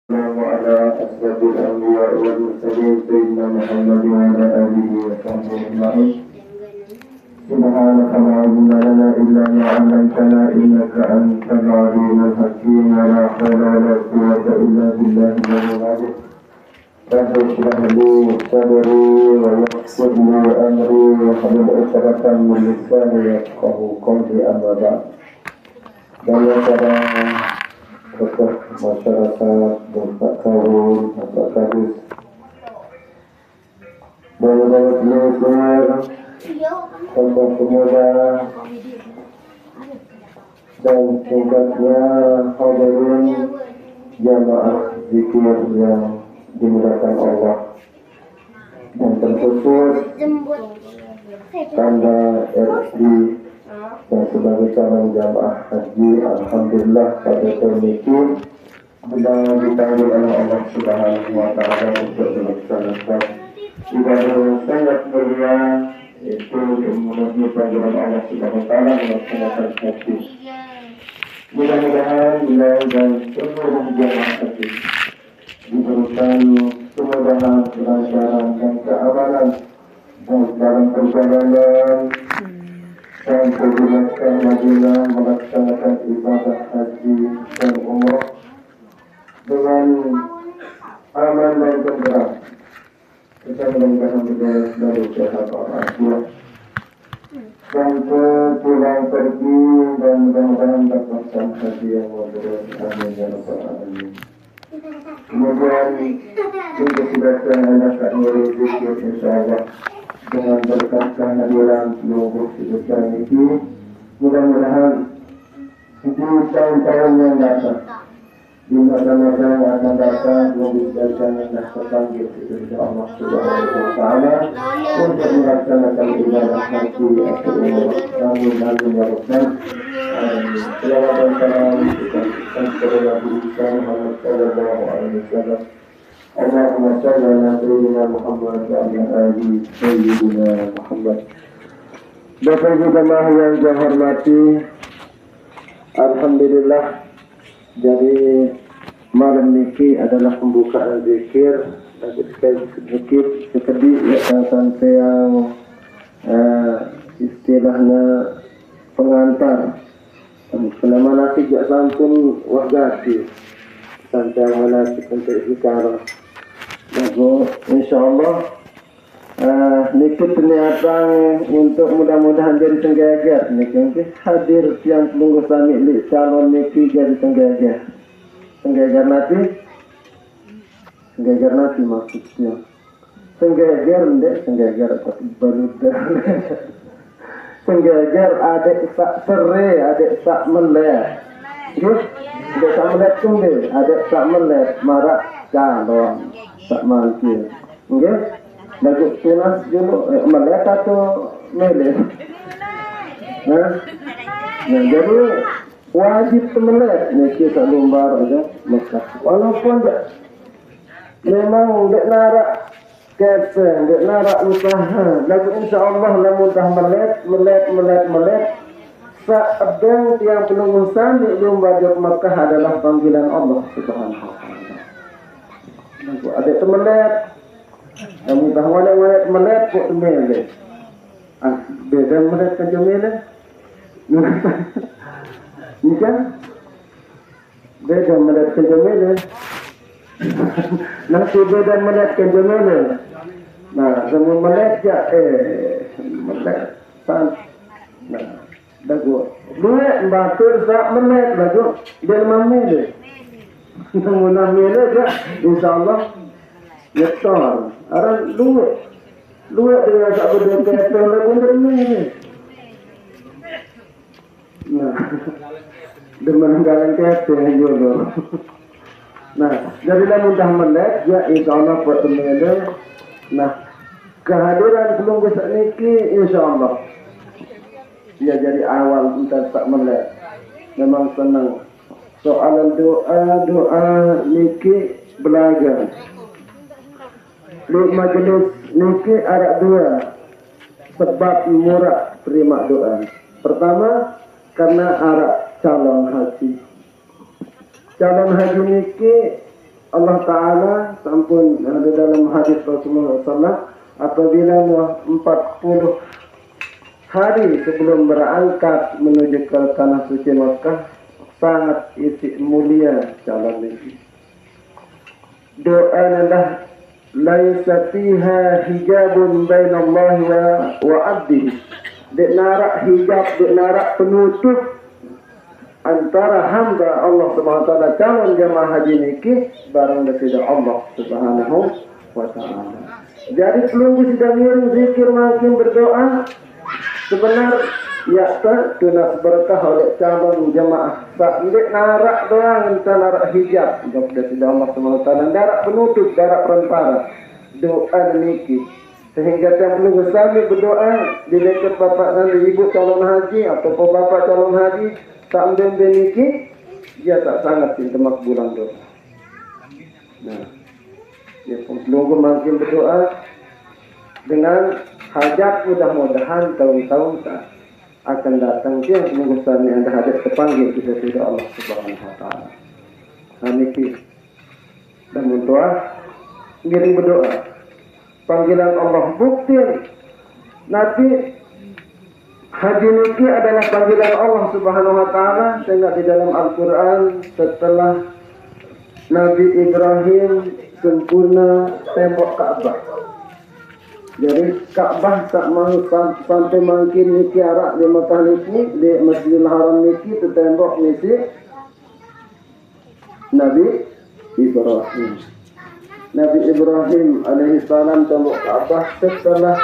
وعلى أشرف الأنبياء والمرسلين سيدنا محمد وعلى آله وصحبه أجمعين. سبحانك لا علم لنا إلا ما علمتنا إنك أنت العليم الحكيم ولا حول ولا قوة إلا بالله العلي العظيم. رب اشرح لي صدري ويسر لي أمري واحلل عقدة من لساني يفقهوا قولي أما بعد. Banyak orang tokoh masyarakat, Bapak Karun, Bapak Kadus, banyak-banyak belajar, tambah pemuda, dan singkatnya hadirin jamaah zikir yang dimudahkan Allah, dan terkhusus tanda RSD dan sebagai calon jamaah haji. Alhamdulillah pada tahun ini sedang dipanggil oleh Allah Subhanahu wa Ta'ala untuk melaksanakan ibadah yang sangat mulia, yaitu memenuhi panggilan Allah Subhanahu wa Ta'ala melaksanakan haji. Mudah-mudahan beliau dan seluruh jamaah haji diberikan kemudahan, kelancaran dan keamanan dalam perjalanan dan kebijakan Madinah melaksanakan ibadah haji dan umrah dengan aman dan tenteram. Kita mudah-mudahan bebas dari sehat walafiat sampai pulang pergi dan mudah-mudahan dapatkan haji yang mabrur. Amin ya rabbal alamin. Kemudian untuk silakan anak nuri zikir insyaallah dengan berkat kehadiran seluruh besar ini, mudah-mudahan di tahun-tahun yang datang, di masa-masa yang akan datang, seluruh besar yang dah terpanggil kepada Allah Subhanahu wa Ta'ala untuk melaksanakan ibadah haji atau umrah. Amin amin ya rabbal alamin. Selawat dan salam kita kepada Nabi Muhammad sallallahu alaihi wasallam. Allahumma shalli ala sayyidina Muhammad wa ala ali sayyidina Muhammad. Bapak Ibu jemaah yang saya hormati, alhamdulillah, jadi malam ini adalah pembukaan zikir. Sedikit sampai yang istilahnya pengantar. Selama nasib jak sampun wah gati sampai manasik untuk zikar. Lalu insyaallah niki niatan untuk mudah-mudahan jadi tenggeger niki hadir tiang pelungguh sami li calon niki jadi tenggeger nanti maksudnya tenggeger ndek tenggeger tapi baru tenggeger adik sak sere adik sak meleh terus adik sak meleh tunggu adik sak meleh marak calon sak mangkir nggih lagu tunas dulu meleh atau meleh nah jadi wajib meleh niki sak lembar aja Mekah walaupun memang dek narak kesen dek narak usaha lagu insyaallah lamun dah meleh saabang tiang penungusan di lomba Mekah adalah panggilan Allah Subhanahu wa Ta'ala. Lagu ada temelet kamu tahu mana melet kok melet beda melet kan melet ini kan beda melet kan melet nanti beda melet kan melet nah semua melet ya melet pan nah lagu duit batur sak melet lagu dia melet semua melet ya insyaallah nyetor orang duit dengan tak berdua kata lagu termini nah dengan galang kata jodoh nah jadilah mudah melek ya insyaallah buat teman-teman. Nah kehadiran pelungguh saat niki insyaallah ya jadi awal kita tak melek memang senang soalan doa niki belajar di majelis niki ada dua sebab murah terima doa. Pertama karena arah calon haji. Calon haji niki Allah Ta'ala sampun ada dalam hadis Rasulullah SAW, apabila 40 hari sebelum berangkat menuju ke tanah suci Makkah, sangat isi mulia calon ini. Doa adalah laisa fiha hijabun bainallahi wa 'abdihi. Dek narak hijab, dek narak penutup antara hamba Allah Subhanahu wa taala calon jemaah haji niki barang daripada Allah Subhanahu wa taala. Jadi pelunggu sedang ngiring zikir makin berdoa sebenar ya tunas berkah oleh calon jemaah. Tak ndik narak doang entah narak hijab daripada Allah Subhanahu wa taala, narak penutup, narak perantara. Doa niki sehingga tiap pelunggu sami berdoa di dekat bapak dan ibu calon haji ataupun bapak calon haji tak ambil niki, dia tak sangat cinta makbulan doa. Nah, dia pun pelunggu makin berdoa dengan hajat, mudah-mudahan tahun-tahun tak akan datang dia pelunggu sami anda hajat terpanggil kita tidak Allah Subhanahu wa taala. Nah niki dan berdoa, ngiring berdoa. Panggilan Allah bukti Nabi haji niki adalah panggilan Allah Subhanahu wa taala, sehingga di dalam Al-Qur'an setelah Nabi Ibrahim sempurna tembok Ka'bah. Jadi Ka'bah tak mau sampai makin niki arak di Makkah niki, di Masjidil Haram niki tembok niki Nabi Ibrahim. Nabi Ibrahim alaihi salam tembok Ka'bah, setelah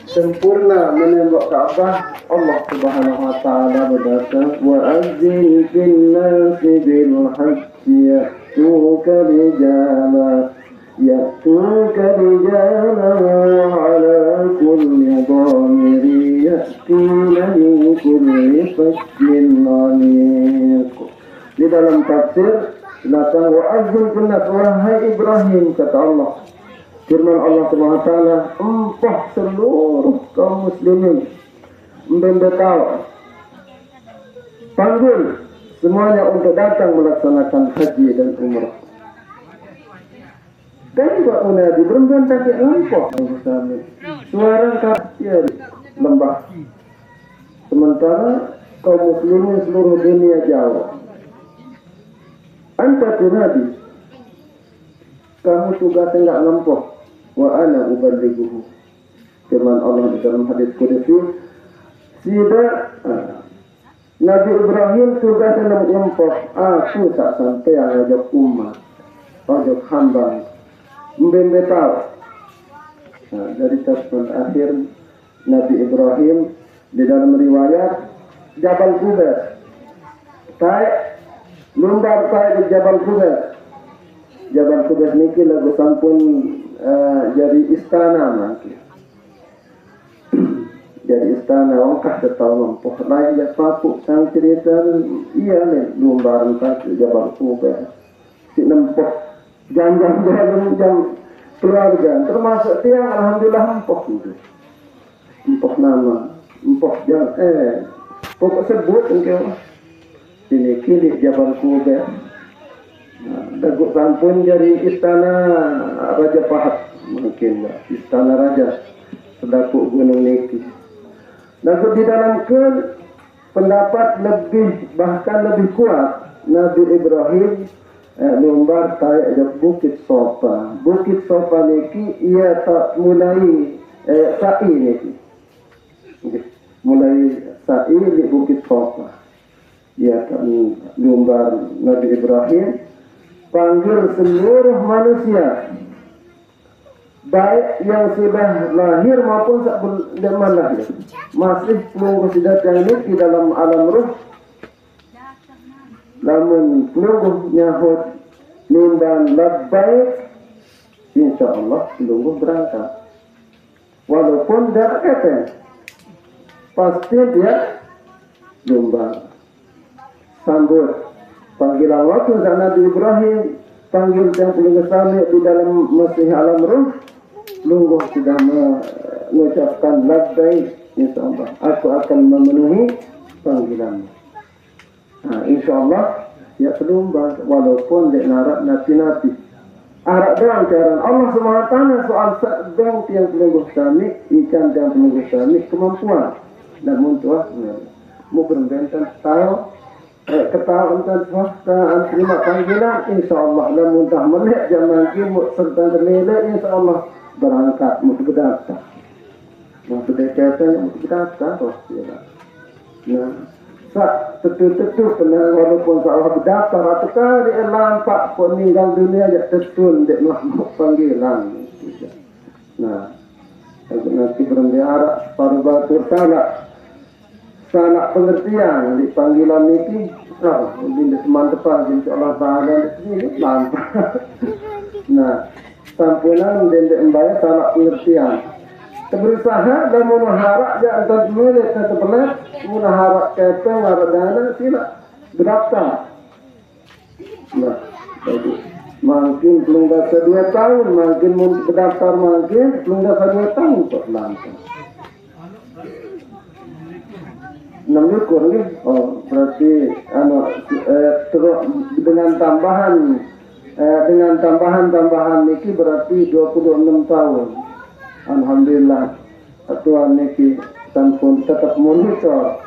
sempurna menembok Ka'bah, Allah Subhanahu wa taala berkata, "Wa azzin fil nasi bil hajji ya'tuka rijala ala kulli dhamiri ya'tina min kulli fajjin 'amiq." Di dalam tafsir datang wa azzin fil nas, wahai Ibrahim, kata Allah, firman Allah Subhanahu wa taala, empah seluruh kaum muslimin, memberitahu, panggil semuanya untuk datang melaksanakan haji dan umrah. Dan buat unadi berentan kaki lampau suara kafir lembah. Sementara kaum muslimin seluruh dunia jauh. Anta tunadi, kamu tugas enggak lampau. Wa ana uballighuhu. Firman Allah di dalam hadis qudsi, Nabi Ibrahim tugasnya lampau, aku tak sampai ajak umat, ajak hamba memberitahu. Dari tafsir akhir Nabi Ibrahim di dalam riwayat Jabal Quba, lumbar di Jabal Quba. Jabal Quba niki lagu sampun jadi istana mungkin. Jadi istana ongkah setahun poh lain ya papuk sang cerita iya nih lumbar entah Jabal Quba si nempok jam-jam keluarga termasuk tiang alhamdulillah empok itu empok nama empok jam pokok sebut engkau sini kini Jabal Quba. Dagu sampun jadi istana Raja Pahat mungkin istana raja sedaku gunung niki. Dagu di dalam pendapat bahkan lebih kuat Nabi Ibrahim lumbar tayak ke Bukit Sofa. Bukit Sofa niki ia tak mulai sa'i niki. Mulai sa'i di Bukit Sofa. Ia kan lumbar Nabi Ibrahim panggil seluruh manusia, baik yang sudah lahir maupun belum lahir, masih pelunggu sidat yang ini di dalam alam ruh. Namun pelunggu nyahut nimban labbaik, insya Allah pelunggu berangkat. Walaupun dah kata, pasti dia lumbar sambut. Panggilan waktu Nabi Ibrahim panggil yang pelunggu sami di dalam masih alam ruh, pelunggu sudah mengucapkan labbaik, insyaallah aku akan memenuhi panggilanmu. Insyaallah ya pelumba walaupun dek narak nabi-nabi Arab doang cara Allah SWT soal sedang tiang penunggu kami, ikan tiang penunggu kami kemampuan dan muntuah mau berbentan tahu ketahuan kan swasta terima panggilan insyaallah dan muntah menek zaman kimut serta terlele insyaallah berangkat mau berdata mau berdata mau berdata nah tentu kena walaupun seolah berdata ratu kali lampak pun meninggal dunia ya tetun dek mahmud panggilan nah nanti berbiara paru batur salah pengertian di panggilan ini di teman depan insyaallah taala ini lampak nah sampunan dan membayar salah pengertian berusaha dan mengharap ya antar milik atau benar mengharap kata mengharap dana sila berdaftar nah jadi mungkin belum dah 2 tahun mungkin berdaftar mungkin belum dah 2 tahun kok lampak 6 ekor ni, berarti terus dengan tambahan niki berarti 26 tahun. Alhamdulillah, Tuhan niki tanpun tetap monitor.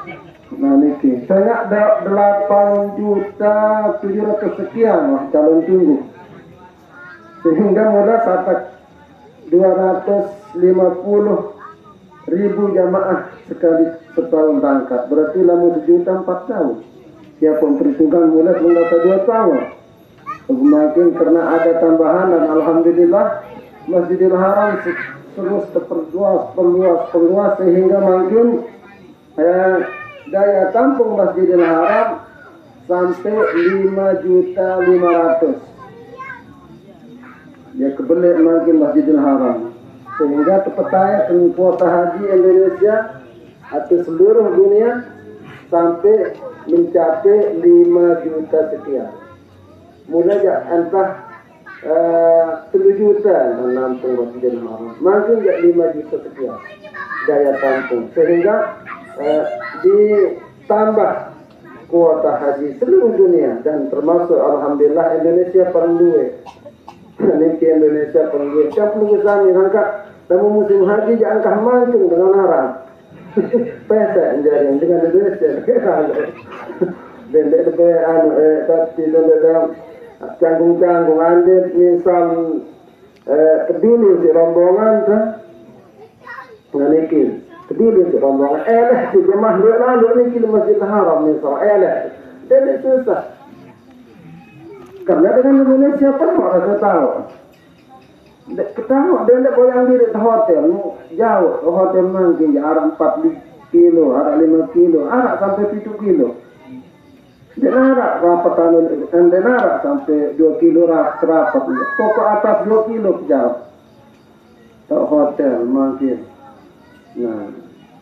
Nah niki, saya ada 8.700.000 sekian calon tunggu, sehingga modal sampai 250.000 jamaah sekali setahun berangkat, berarti lama 1.400.000 tahun. Siapa perhitungan mulai mengapa 2 tahun. Mungkin karena ada tambahan dan alhamdulillah Masjidil Haram terus perluas sehingga mungkin daya tampung Masjidil Haram sampai 5.500.000. Ya kebelet mungkin Masjidil Haram. Sehingga terpercaya kuota haji Indonesia atau seluruh dunia sampai mencapai 5 juta sekian. Mudah ya entah 3 juta menampung Masjidil Haram. Mungkin ya 5 juta sekian daya tampung. Sehingga ditambah kuota haji seluruh dunia dan termasuk alhamdulillah Indonesia perlu Niki Indonesia perlu siapa perlu kami angkat tamu musim haji jangan kah mancung dengan haram pesa jadi dengan Indonesia dan lebih tapi dalam canggung anda misal kedili si rombongan tu niki kedili si rombongan si jemaah lalu niki di Masjidil Haram misal dan itu susah. Karena dengan Indonesia pun orang tahu. Ketahu dia tidak boleh diri di hotel, jauh hotel mungkin jarak 4 kilo, jarak 5 kilo, jarak sampai 7 kilo. Dia narak berapa tahun, dia narak sampai 2 kilo rapat. Pokok atas 2 kilo jauh. Tak hotel mungkin. Nah,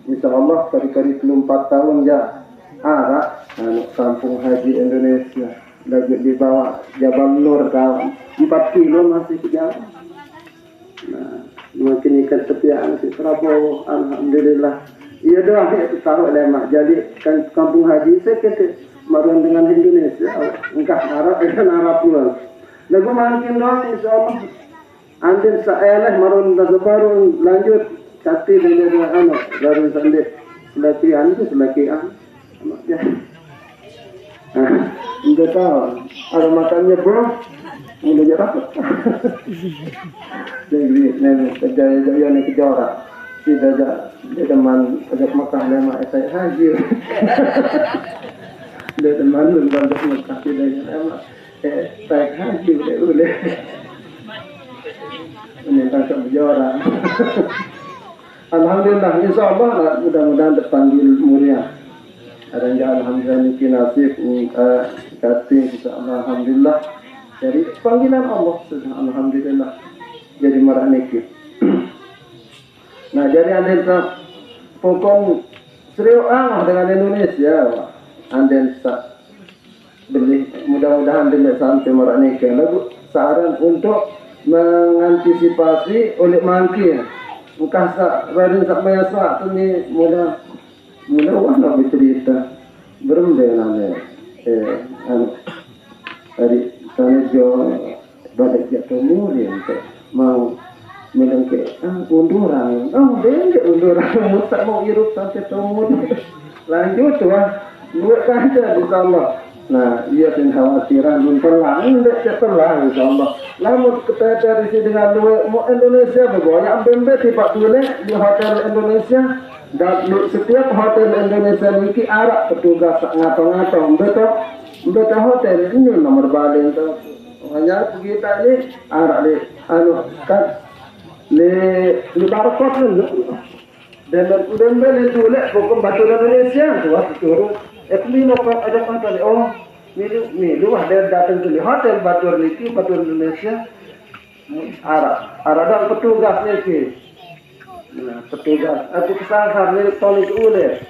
insyaallah kali-kali 4 tahun ya arak kampung haji Indonesia. Lagi di bawah Jabal Nur kawan 4 kilo masih jauh. Nah, makin ikan setiaan si Prabowo, alhamdulillah. Iya doang itu tahu lemak. Jadi kan kampung haji saya kata maruan dengan Indonesia, engkau Arab dengan Arab pula. Lagu makin doang insyaallah. Andin saeleh maruan baru lanjut cati dengan baru sandek selakian itu selakian. Udah tahu, ada makannya bro, udah dapat. Jadi, kerja ni kejorak, tidak teman ada Mekah lama saya haji. Dia teman untuk Mekah tidak lama, saya haji boleh. Ini tangkap kejorak. Alhamdulillah, insyaallah mudah-mudahan terpanggil mulia. Ada yang alhamdulillah niki nasib kasih insyaallah alhamdulillah dari panggilan Allah sudah alhamdulillah jadi marah niki. Nah jadi anda pokok serius dengan Indonesia anda beli mudah-mudahan anda sampai marah niki. Lalu saran untuk mengantisipasi oleh mangkin bukan radin sak biasa tu ni mudah warna bercerita berembel ane hari sana jo balik dia kemudian mau melengke unduran dia unduran mutak mau irup sampai kemudian lanjut buat saja insyaAllah. Nah ia pun khawatiran pun telang dia telang insyaAllah. Namun kita dari sini dengan mau Indonesia bergoyak bembe tiba boleh di hotel Indonesia. Dan setiap hotel Indonesia ini arak petugas ngatong-ngatong betul hotel ini nomor balik itu hanya pergi tadi arak di kan di barcode dulu dan beli dulu pokok batu Indonesia tuh turun lima ada kata oh milu ada datang ke hotel batu Indonesia arak dan petugasnya sih. Nah, petugas, aku kesasar ni tolong ulah.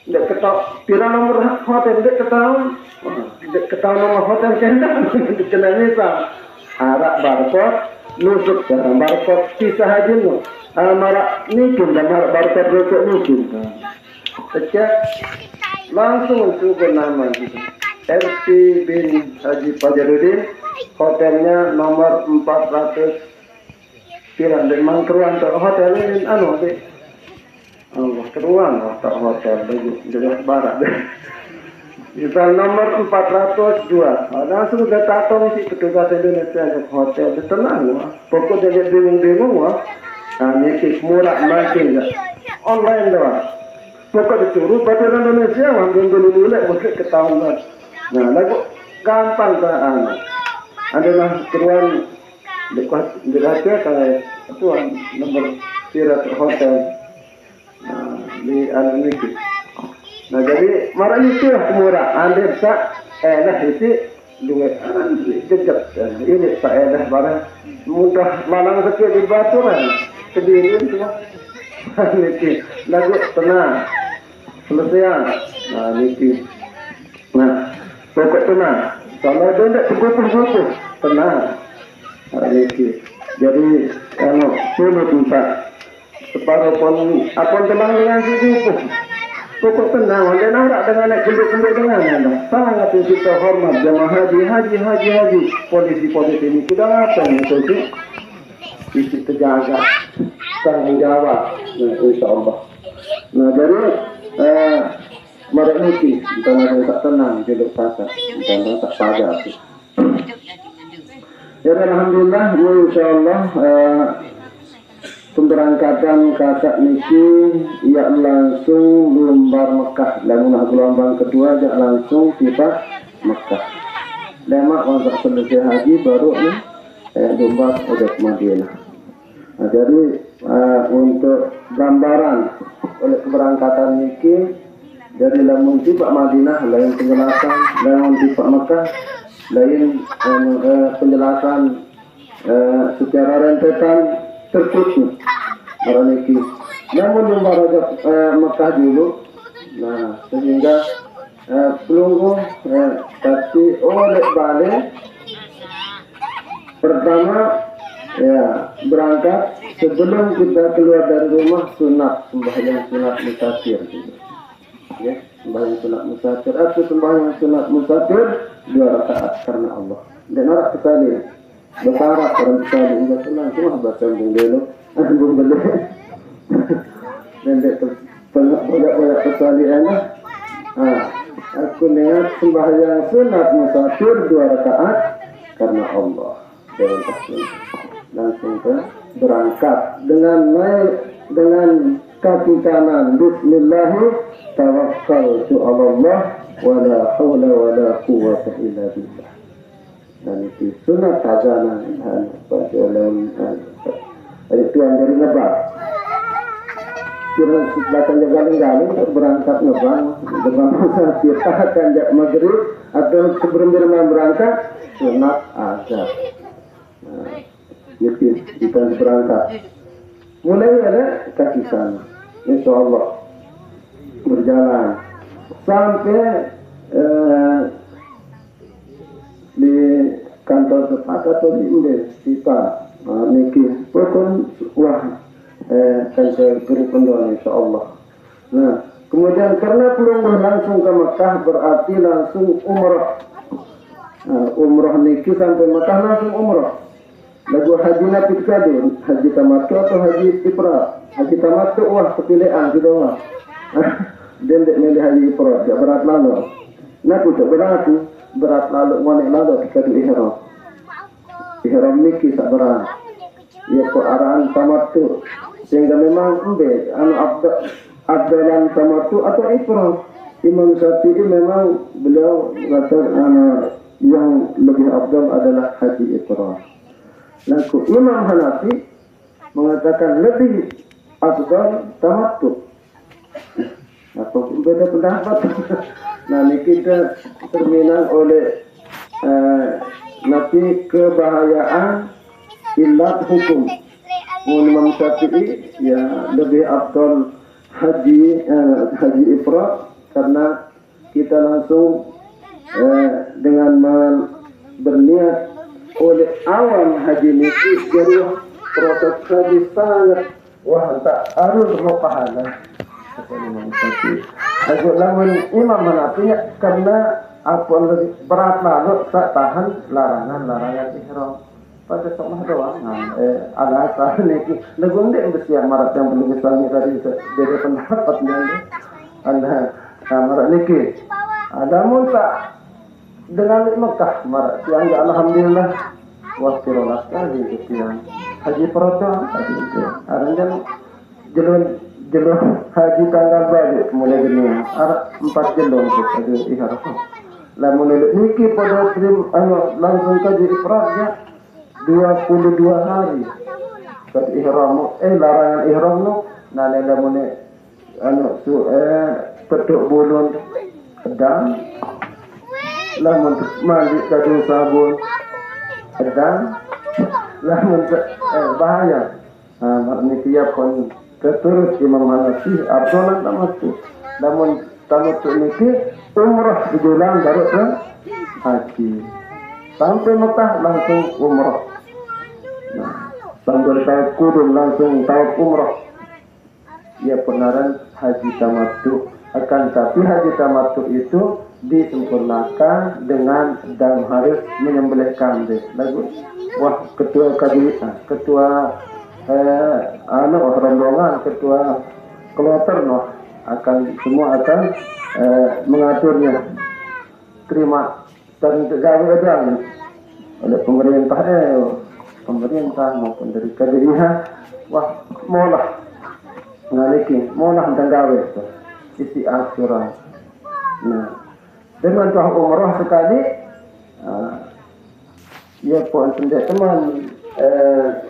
Dek ketahu, pira nomor hotel dek ketahu nomor hotel kena misal. Arak barcode, nusuk dalam barcode pisah aja no. Marak nikin dan marak barcode rokok nikin. Cek langsung suku nama gitu. RT bin Haji Fajarudin, hotelnya nomor 400. Kira memang keruan tak hotel ini deh. Keruan tak hotel jelas barat deh. Misal nomor 402. Langsung sudah tahu si petugas Indonesia ke hotel tenang pokok dia bingung ini murah makin online doang. Pokok disuruh hotel Indonesia ambil dulu mesti ketahuan. Nah lagu gampang kan. Adalah keruan dekat kayak tuan nomor sirat hotel di Al-Niki. Nah jadi marah itu lah murah. Anda bisa itu dua jejak ini saya barang mudah malang sekali di baturan sendirian semua. Niki lagu tenang selesai. Nah niki. Nah pokok tenang. Kalau dia tidak cukup tenang. Niki. Jadi kalau sulit minta separuh pun apa tenang dengan situ pokok tenang dan arak dengan naik kembali dengan anda sangat kita hormat jemaah haji polisi ini sudah datang itu isi terjaga tanggung jawab insyaallah. Nah jadi mereka ini kita tak tenang hidup kata kita tak saja sih. Ya alhamdulillah insyaallah pemberangkatan kakak niki ia langsung lembar Mekah dan gelombang kedua jak langsung kita Mekah. Lama untuk selesai haji baru nih lembar udah Madinah. Nah, jadi untuk gambaran oleh keberangkatan niki dari lamun tiba Madinah lain penjelasan lamun tiba Mekah lain penjelasan secara rentetan tertutup meraniki. Namun lembar Mekah dulu, nah sehingga pelunggu tapi oleh balik pertama ya berangkat sebelum kita keluar dari rumah sunat sembahyang sunat musafir gitu. Ya, sembahyang sunat musafir atau sembahyang sunat musafir 2 rakaat karena Allah. Dan orang sekali berharap orang sekali enggak senang cuma baca bung beli dan dia banyak sekali enak. Aku niat sembahyang sunat musafir 2 rakaat karena Allah. Dan langsung ke berangkat dengan naik dengan kaki kanan bismillah tawakkaltu 'ala Allah wala haula wala quwwata illa billah. Dan itu sunat azana bacalan itu yang dari ngebang kira belakang galing-galing berangkat ngebang ngebang musafir akan jak maghrib atau sebelum berangkat sunat azan. Jadi kita berangkat mulai ada kaki sana insyaallah berjalan sampai di kantor tepat atau di kita niki pokon wah kantor berkondon insyaallah. Nah kemudian karena belum langsung ke Mekah berarti langsung umrah Umroh niki sampai Mekah langsung umroh. Lagu haji nabi kadun, haji tamattu atau haji ifrat. Haji tamattu wah kepilihan gitu mah. Dan dek milih haji ifrat, gak berat lalu. Naku tak berat lalu, monek lalu kita di ihram. Ihram niki tak berat. Ya ko arahan tamattu. Sehingga memang abdalan tamattu atau ifrat. Imam Syafi'i memang beliau mengatakan yang lebih abdal adalah haji ifrat. Lalu Imam Hanafi mengatakan lebih abdal tamattu. Atau beda pendapat. Nah, ini kita terminal oleh nanti kebahayaan ilat hukum. Imam Syafi'i ya lebih abdal haji ifrat karena kita langsung dengan berniat oleh awal haji niki jadi proses haji sangat wah tak harus mau pahala. Imam Syafi'i. Aku lamun Imam Hanafi karena apa lebih berat lalu tak tahan larangan ihram. Pada sama doang. Ada asal niki. Lagu ndek besian marat yang belum misalnya tadi beda pendapatnya. Anda marat niki. Ada muntah dengan Mekah marat siang alhamdulillah wastirolah sekali kesian. Haji Perotong tadi itu. Aranjan jelur haji tanggal balik mulai dunia. 4 jelur kita ihram. Lah mulai niki pada langsung kaji ifratnya 22 hari. Kat ihram larangan ihram no nane lamune petuk bulun pedang lamun mandi kadu sabun pedang lamun bahaya. Niki ya pun keturut Imam Hanafi abdolan tamattu. Namun tamattu niki umrah diulang baru ke haji. Sampai Mekah langsung umrah. Nah, sambil tahun kudum langsung tahun umrah. Ya benaran haji tamattu. Akan tapi haji tamattu itu disempurnakan dengan dan harus menyembelih kambing. Lagu wah ketua rombongan, ketua kloter noh akan semua akan mengaturnya. Terima dan gawe edan oleh pemerintah maupun dari KDIH wah molah ngaliki molah dan gawe itu isi asuran. Nah dengan tuh umroh sekali ya pun sendiri teman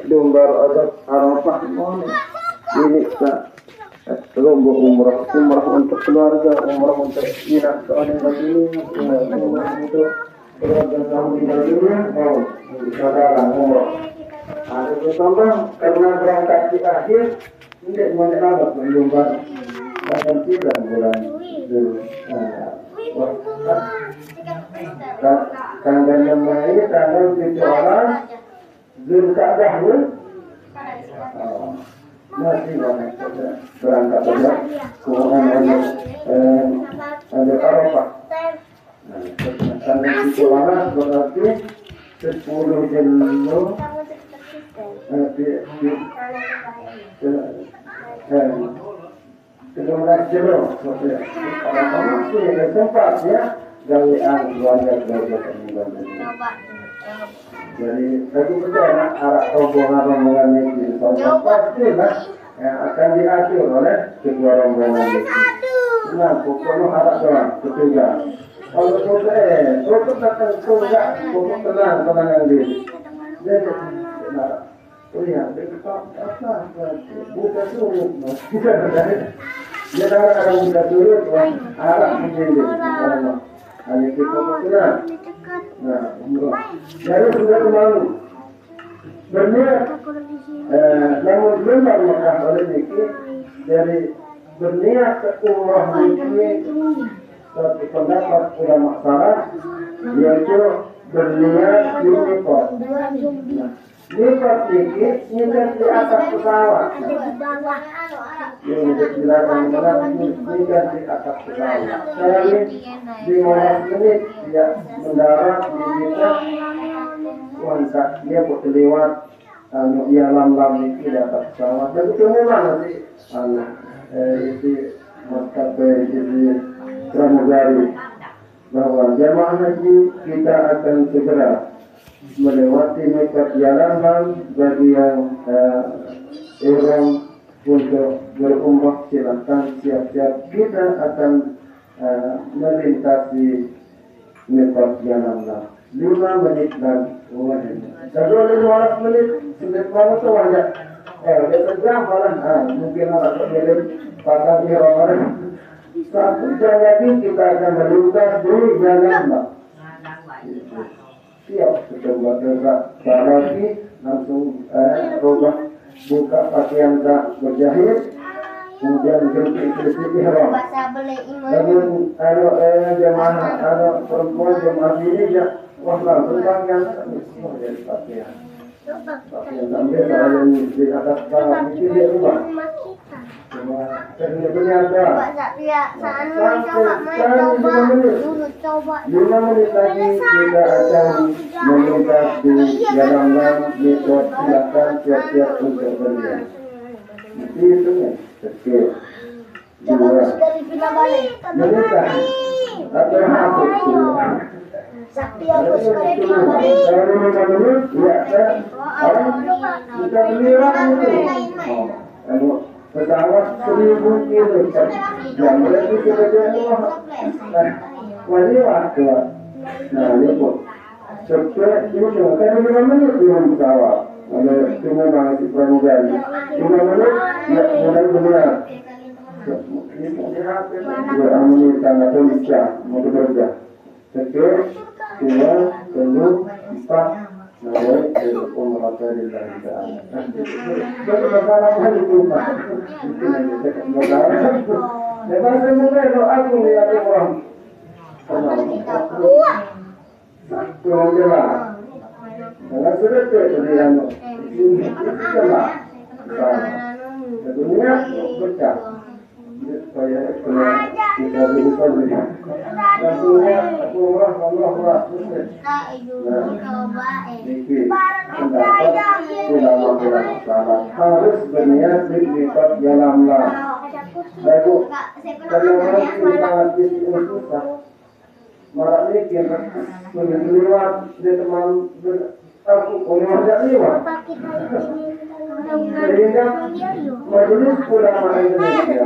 lumbar adat Arafah boleh ini lomba umrah untuk keluarga, umrah untuk inak soalnya begini, umrah untuk keluarga tahun ini mau saudara umrah. Ada bertambah karena berangkat di akhir tidak banyak dapat lomba bahkan tidak bulan tanggal yang baik tanggal 7 orang Zulkaadah masih banyak berangkat saja kemudian ada Arafah. Tanggal 7 orang berarti 10 Januari tempat ya gawean keluarga jadi aku percaya arah rombongan ini pasti lah yang akan diatur oleh kedua rombongan ini. Nah, pokoknya arah doang ketiga. Kalau foto datang foto tenang yang diri. Jadi lihat dekat apa buka turut kita berdaya. Dia akan buka turut arah menjadi hanya kita tenang. Nah, jadi sudah kemalu berniat namun belum Mekah oleh niki dari berniat ke umrah niki satu pendapat ulama salaf yaitu berniat di Mekah. lipat dikit, nginep di atas pesawat. Ini dilarang nginep di atas pesawat. Saya ini 15 menit dia mendarat di kita, wansak dia boleh lewat, dia lam-lam di atas pesawat. Jadi kemudian nanti, itu maskapai jadi pramugari bahwa jemaah haji kita akan segera melewati mikot Yalamlam bagi yang ihram untuk berumrah silakan siap-siap kita akan melintasi mikot Yalamlam 5 menit lagi. Kalau 15 menit sudah mau saja. Udah sejam malah mungkin ada terjadi pasal ihram. 1 jam lagi kita akan melintas di Yalamlam. Siap kita bergerak lagi langsung rubah buka pakaian tak berjahit kemudian berikut ihram. Namun jemaah perempuan jemaah ini ya wah langsung pakaian jadi pakaian sampai saya di atas kepala ini dia rubah. Ternyata 5 menit lagi kita akan melintasi Yalamlam mikot silakan siap-siap untuk berlian. Itu ya, kecil. 2 menikah atau hapus. Kalau 5 menit ya kita beliran itu. Pesawat 1000 kilo jam berarti kita wajib waktu. Nah ini pun cepat ini cuma kan 5 menit belum pesawat. Ada cuma masih pramugari 5 menit ya mulai benar. Ini lihat ya menit tanggal tulisnya mau bekerja. Cepat 2 3 4 Nawai umrah lillahi ta'ala. Jadi masalah hal itu mah. Lepas semua doa aku lihat orang. Tuhan jelas. Kalau sudah terjadi ini jelas. Dunia pecah. Supaya kita bisa lihat. Tentunya umrah Allah pendapat harus berniat di mikot Yalamlam. Lalu kalau kita susah, malah ini kita lewat di teman aku umrah lewat. Sehingga majelis ulama Indonesia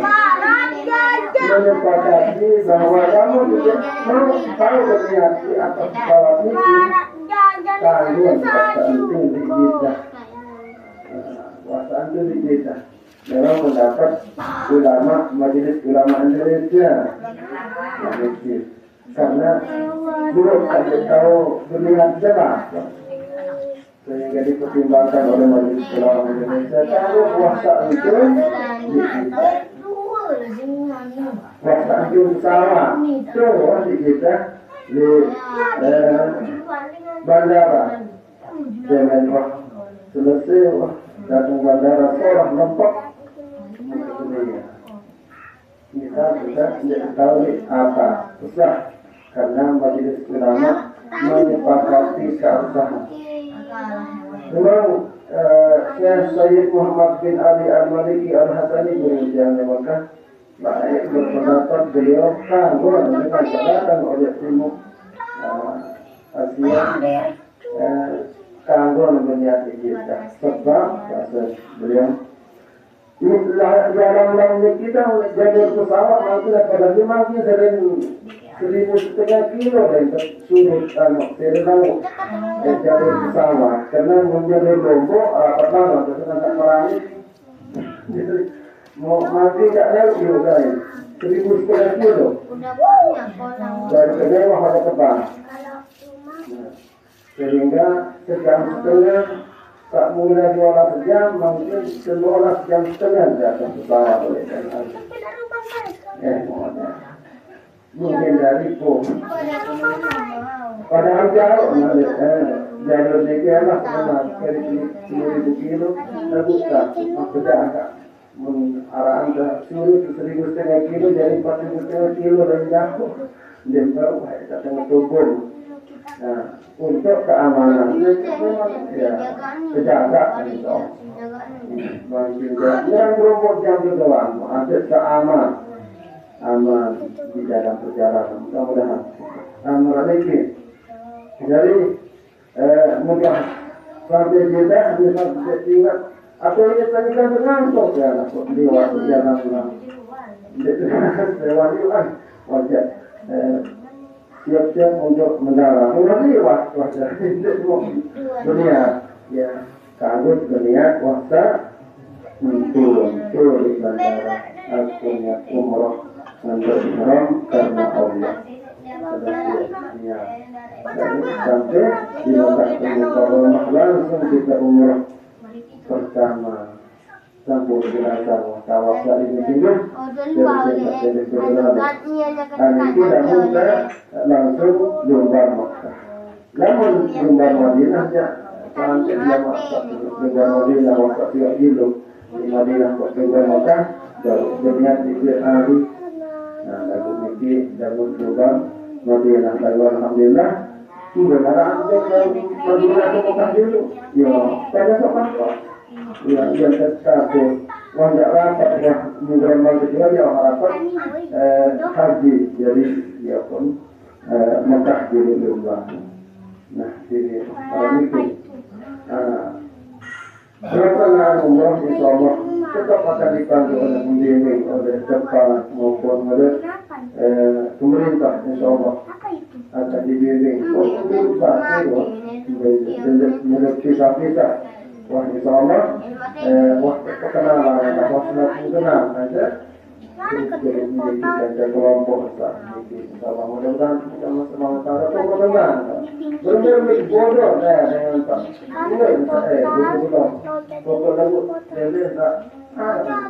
menyepakati bahwa kamu juga mau tahu berniat di atas pesawat ini kalian penting di kita wasaan itu di kita dalam pendapat ulama majelis ulama Indonesia karena belum ada tahu berniat jelas sehingga dipertimbangkan oleh majelis ulama Indonesia kalau puasa itu di kita waktu itu sama terus di kita di bandara dengan selesai datang bandara seorang nampak kita tidak tahu apa susah karena majelis ulama menyepakati keabsahan. Memang Syekh Sayyid Muhammad bin Ali Al-Maliki Al-Hasani berusia Mekah baik berpendapat beliau kagum dengan datang oleh timur Asia kagum berniat kita sebab beliau Yalamlam kita jalur pesawat nanti pada lagi sering 1,5 kilo dari sudut jalur pesawat karena menjalur Lombok pertama terus merangi jadi mau mati tak lalu juga 1,5 kilo dari kedua pada terbang sehingga sejam setengah tak mulai 12 jam mungkin 12 jam setengah jatuh pesawat oleh mungkin dari pun padahal jauh jalur niki lah memang kali 10.000 kilo terbuka beda agak arahan ke seluruh 1.500 kilo jadi 4.500 kilo dari jauh dan baru kita tengah tubur. Nah untuk keamanan memang ya terjaga insya Allah. Yang berumur jam doang ada keamanan aman di dalam perjalanan mudah-mudahan aman lagi. Jadi mudah sampai kita bisa ingat atau ini tadikan mengantuk ya di waktu jalan pulang. Lewat kan wajah siap-siap untuk mendarat. Nanti wajah dunia ya kagut dunia wasa turun di bandara akhirnya umroh mendarat karena Allah. Ya. Sampai di Makkah Mukarramah langsung kita umrah pertama sampai dirasa tawassul ini tinggal jadi kita langsung lumbar Makkah. Namun lumbar Madinah ya sampai dia lumbar Madinah waktu dia hidup di Madinah waktu lumbar Makkah dunia di hari. Nah lalu ini dan lumbar Madinah lalu alhamdulillah sudah naraan ke Madinah ke Mekah dulu ya pada sopan kok ya yang tetap wajah rapat ya menggerak kedua ya rapat haji jadi ya pun Mekah dulu nah ini orang itu pelaksanaan umroh insyaallah tetap akan dipandu oleh pembimbing oleh Jepang maupun oleh pemerintah insyaallah akan dibimbing untuk pisah-pisah wah insyaallah waktu perkenalan waktu kenal aja kita kelompok insyaallah mudah-mudahan kita sama-sama berkenan benar-benar bodoh dengan Pak ini bodoh lagu jadi tak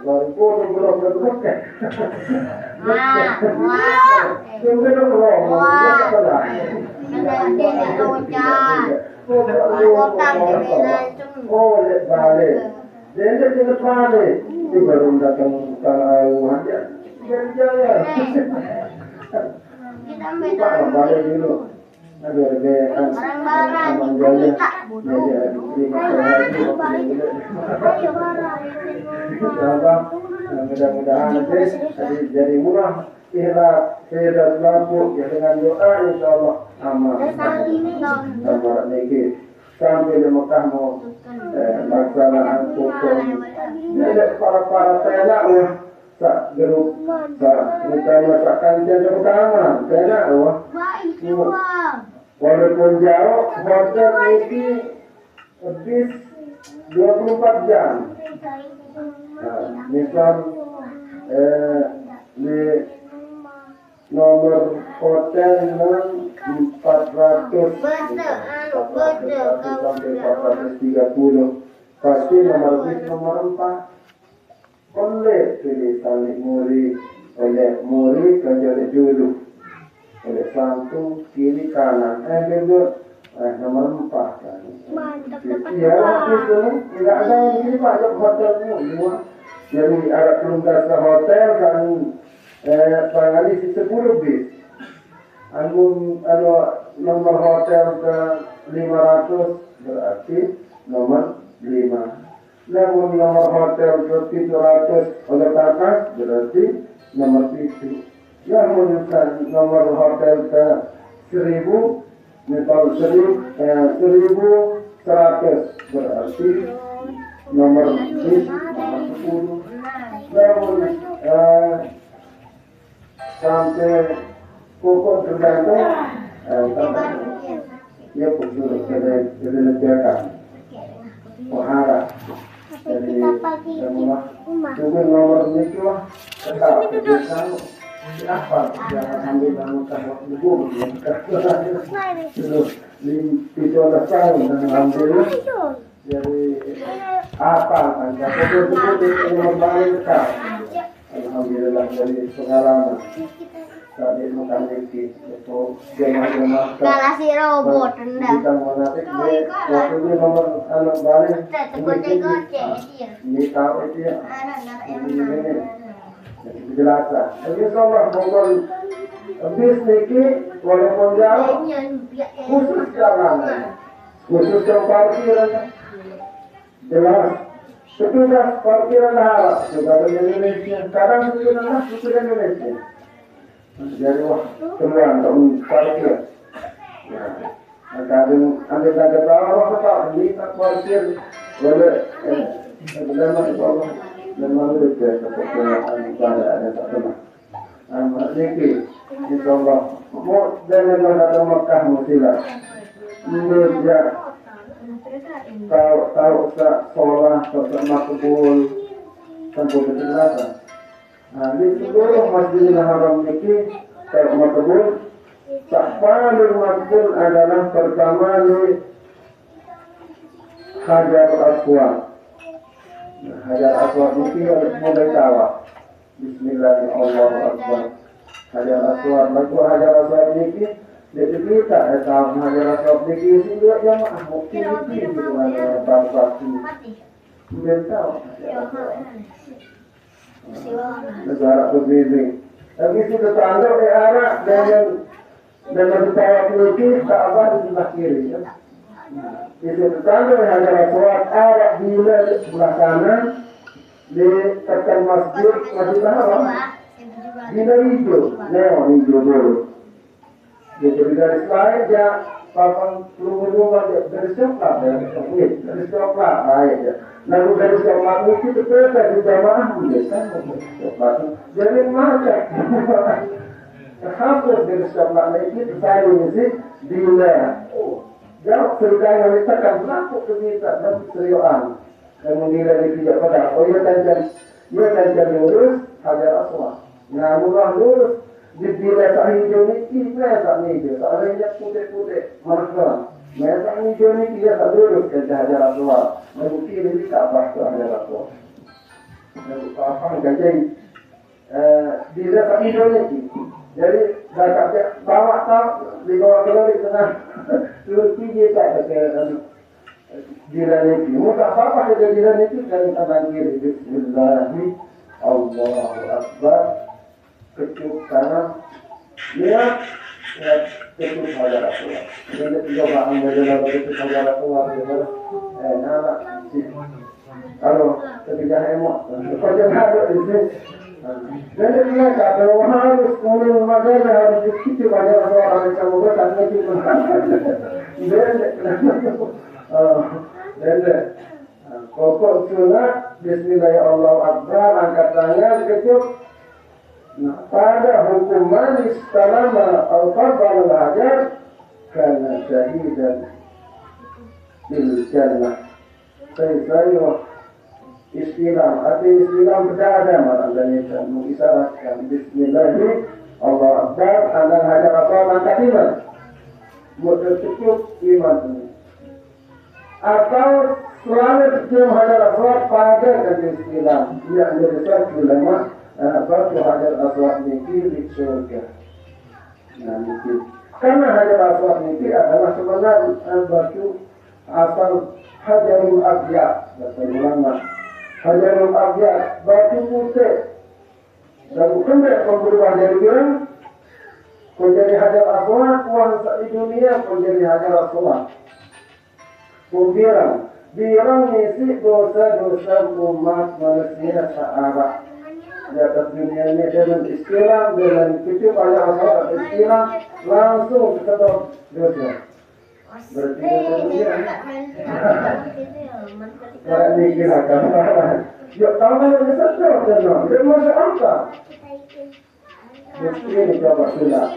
bodoh belum berbuka jadi kita balik di baru datang kalau aja jaya kita balik dulu ada barang-barang kita mudah-mudahan jadi murah ikhlas saya lampu ya dengan doa insyaallah aman aman niki sampai di Mekah mau laksanaan hukum jadi para tena wah sak grup sak kita masakan jadi utama tena wah walaupun jauh hotel niki bis 24 jam misal di nomor hotel 400 sampai 430 pasti nomor bis nomor 4 oleh pilih Salik Muri oleh Muri kejar dulu oleh Santu kiri kanan dulu nomor 4 kan ya itu tidak ada yang ini Pak hotelnya semua jadi ada kelungkas ke hotel kan pangali 10 bis nomor hotel ke 500 berarti nomor 5 namun nomor hotel ke 700 oleh atas berarti nomor 7 namun nomor hotel ke 1000 misal 1100 berarti nomor bis nomor 10 namun sampai pokok tergantung ya pokok tergantung wahara jadi semua juga nomor ini lah tetap bersama apa jangan ambil anggota waktu dulu itu ada tahun dan alhamdulillah jadi apa kan pokok itu nomor balik alhamdulillah dari pengalaman tadi makan dikit itu jemaah-jemaah Galasi robot rendah. kita menarik waktu ini nomor anak balik Gocek-gocek dia. ini tahu itu ya Anak ini penjelasan jadi sama pokok bis niki walaupun jauh khusus jalanan khusus yang parkiran jelas petugas parkiran harap juga di Indonesia kadang itu Indonesia jadi wah keluar untuk parkir ya kadang ada tahu apa ini tak parkir boleh benar Allah dan malu dekat seperti ada tak pernah niki insyaallah mau jangan ada Mekah musilah meja tahu sekolah bersama kubul tanpa penjelasan. Nah, di seluruh Masjidil Haram niki saya makbul tak paling makbul adalah pertama di Hajar Aswad. Nah, Hajar Aswad niki mulai tawaf. Bismillahirrahmanirrahim. Hajar Aswad, lalu Hajar Aswad niki jadi kita tahu Hajar Aswad niki juga yang mukti niki dengan bangsa ini. Kita tahu. Negara begini. Tapi sudah tanda arah dengan tawaf niki Ka'bah di sebelah kiri. Itu tanda Hajar Aswad arah bila di sebelah kanan di tekan Masjidil Haram. Bila hijau, neon hijau dulu. Jadi dari lain ya, papan rumah dari coklat ya, dari coklat baik ya. Lalu dari coklat itu betul dari jamaah kan coklat. Jadi macam hapus dari coklat itu saya ini bila jauh cerita yang kita kan berlaku kita dan seriusan. Kemudian dari tidak pada, oh ia dan lurus Hajar Aswad. Nah, murah lurus di bila tak hijau ni kita tak hijau, tak ada yang putih marah. Nah, tak hijau ni dia tak lurus ke Hajar Aswad. Nah, bukti ini tak apa ke Hajar Aswad. Nah, apa gajah bila tak hijau ni, jadi dah bawa tak dibawa keluar di tengah, lurus dia tak ke jiran itu, muka apa saja jiran itu dari tangan kiri. Bismillahirrahmanirrahim. Allahu Akbar. Kecup kanan. Lihat, kecup Hajar Aswad. Jadi coba ambil dalam kecup Hajar Aswad. Nana, kalau ketika emok, kerja ada di sini. Jadi dia kata harus kemudian magana harus dikit Hajar Aswad harus kamu buat karena itu. Dan pokok sunat Bismillahirrahmanirrahim Akbar angkat tangan kecup. Nah, pada hukuman istalama al-fadl al-hajar karena syahidan bil jannah. Saya istilah arti istilah berada malah dan mengisyaratkan Bismillahirrahmanirrahim Allah Akbar anda hajar asal angkat iman. Mudah cukup iman ini. Atau selalu setiap Hajar Aswad pada dan istilah yang dirisal ulama batu Hajar Aswad niki di surga. Nah, niki karena Hajar Aswad niki adalah sebenarnya batu asal Hajarul Abyad kata ulama. Hajarul Abyad batu putih dan bukan berubah dari bilang menjadi Hajar Aswad uang di dunia menjadi Hajar Aswad. Kumbiran, birang ngisi dosa-dosa umat manusia searah di atas dunia ini dengan istilah dengan cukup banyak asal istilah langsung ketemu dosa. Berarti dosa Orang dikirakan yuk tahu yang satu tenang, dia masuk apa? Ini coba sudah.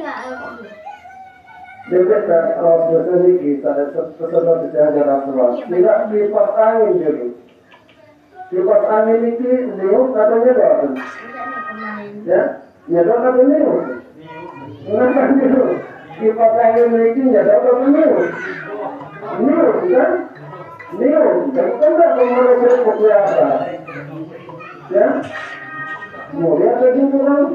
Dekat dosa ini kita sesuatu Hajar Aswad. Tidak kipas angin dulu. Kipas angin ini niup katanya doa. Ya, ya doa katanya niup. Kenapa niup? Kipas angin ini ya doa katanya niup. Niup kan? Niup. Dan tidak memerlukan kebiasa. Ya, mau lihat lagi kurang.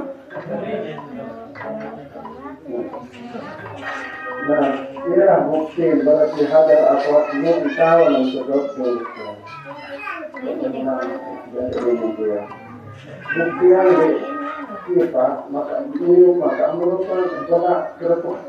Nah, inilah bukti berarti Hajar Aswad ini ditawan untuk dokter. Bukti yang kita maka merupakan coba kerupuk.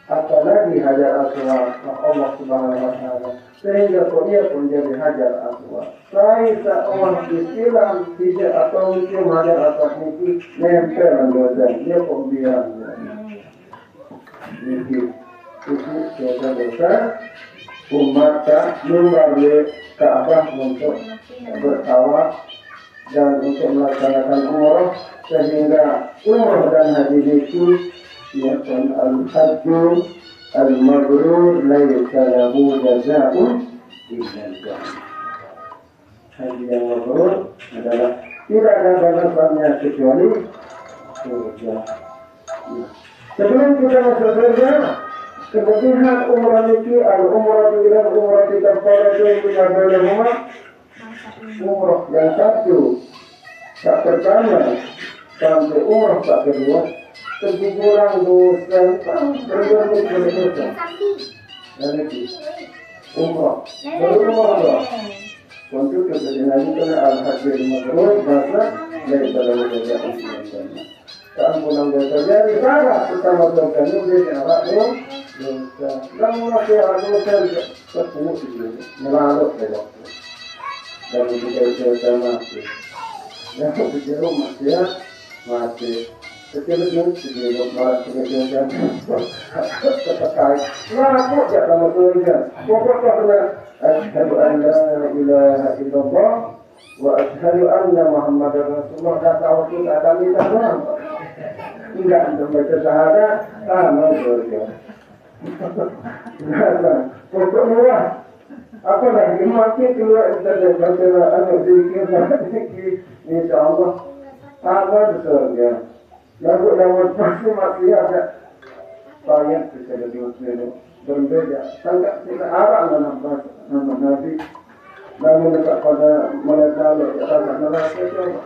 Apalagi Hajar Aswad Allah Subhanahu wa Ta'ala sehingga dia pun jadi Hajar Aswad. Saya seorang Islam tidak atau musim Hajar Aswad ini nempel dengan dia pembiang. Ini dosa-dosa umat membalik Ka'bah untuk bertawaf dan untuk melaksanakan umrah sehingga umrah dan haji itu yakun al-hajju al-mabrur laysa lahu jazaa'un illa al-jannah. Haji yang mabrur adalah tidak ada balasannya kecuali surga. Sebelum kita masuk surga, kemudian umrah ini al-umrah ila umrah kafaratu bainahuma. Umrah yang satu tak pertama sampai umrah tak kedua keguguran dosa berbentuk dosa. Dan itu umrah baru umrah. Untuk kemudian kita al-hajjul mabrur bahasa dari dalam dosa Islam. Keampunan dosa dari sana kita masukkan nulis yang dosa. Dan mengakhir dosa ketemu itu melalui waktu. Dan kita mati. Dan kita mati. Kecil-kecil sebelum malam kecil-kecil terpakai. Laku tak sama surga. Pokoknya asyhadu an la ilaha illallah wa asyhadu anna Muhammadar Rasulullah. Kata waktu kata minta doang. Enggak untuk baca syahadat sama surga. Pokoknya apa lagi makin keluar dari baca zikir insyaallah sama surga. Lalu dalam masih ada banyak bisa jadi berbeda. Sangat tidak arah nama Nabi. Namun dekat pada meletakkan rasa neraka itu,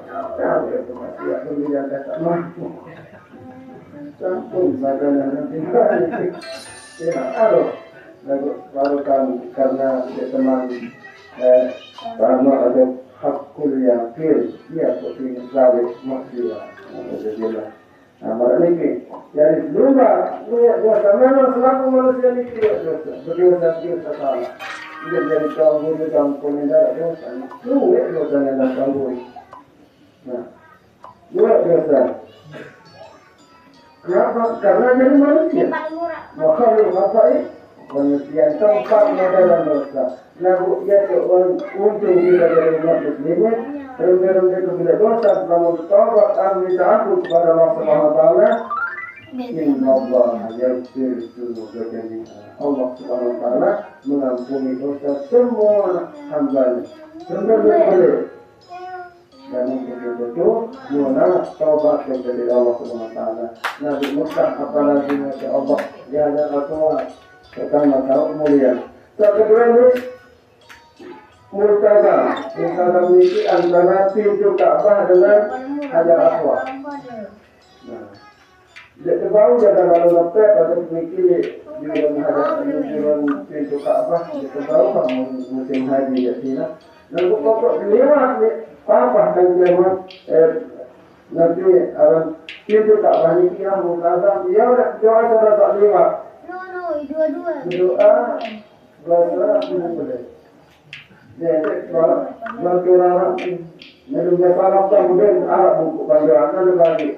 itu masih ada yang tak mampu. Sampun badannya nanti tidak ada. Lalu karena teman karena ada hakul yakin, dia seperti Islam masih ada. Nah, ini jadi dua sama selaku manusia ini berdosa salah. Dia jadi kaum dan pengendara dosa. Dosa yang kaum. Nah, dosa. Kenapa? Karena jadi manusia. Maka manusia yang tempat dalam dosa. Nah, dia untung kita dari umat muslimin. Rendah-rendah kepada dosa, namun bertaubat dan minta ampun kepada Allah Subhanahu wa Ta'ala. Inna Allah yaghfiru dzunuba jami'an. Allah Subhanahu wa Ta'ala mengampuni dosa semua hamba-Nya. Benar-benar. Dan untuk itu, mohonlah taubat kepada Allah Subhanahu wa Ta'ala. Nabi Musa apalagi Nabi Allah dia ada Rasulullah pertama tahu mulia. Kedua ini Murtada memiliki antara pintu Ka'bah dengan Hajar Aswad. Nah, dia baru jaga lalu lepas atau memiliki jualan pintu Ka'bah. Dia baru musim haji di sini. Lalu pokok lewat ni apa dan lewat nanti pintu Ka'bah ni kira Murtada dia dah jual tak lewat. Dua-dua. Bahasa boleh. Jadi bantu orang menulis Arab kemudian Arab buku panggilan ada lagi.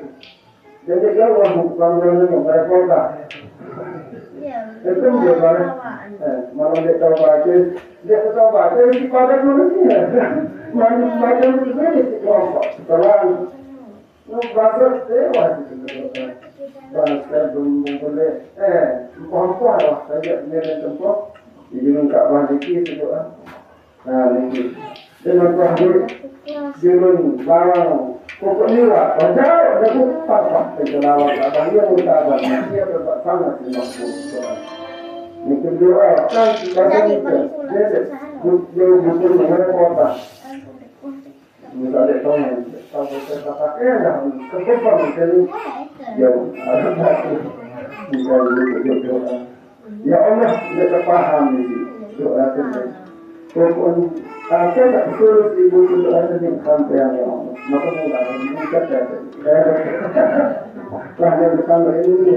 Jadi kalau buku panggilan itu mereka itu dia mana? Malam dia tahu baca, dia tahu baca di pada manusia. Baca itu ini kelompok. Kalau bahasa dewa itu bahasa belum boleh. Kelompok lah saja ini tempat. Jadi lengkap bahasa itu Nah, ini dengan bahasa jirun barang pokoknya lah, jauh dari apa penjelawat abang dia mengatakan dia tetap sangat dimaksud. Ini kedua kan kita dia bukan dengan kota. Ini ada Kalau kita pakai dah kepepang jadi jauh ada satu bisa doa. Ya Allah kita paham ini doa kita. Pokok apa tak terus ibu doa ini sampai yang Allah. Maka mulai mengikat ada. Kerana bertambah ini.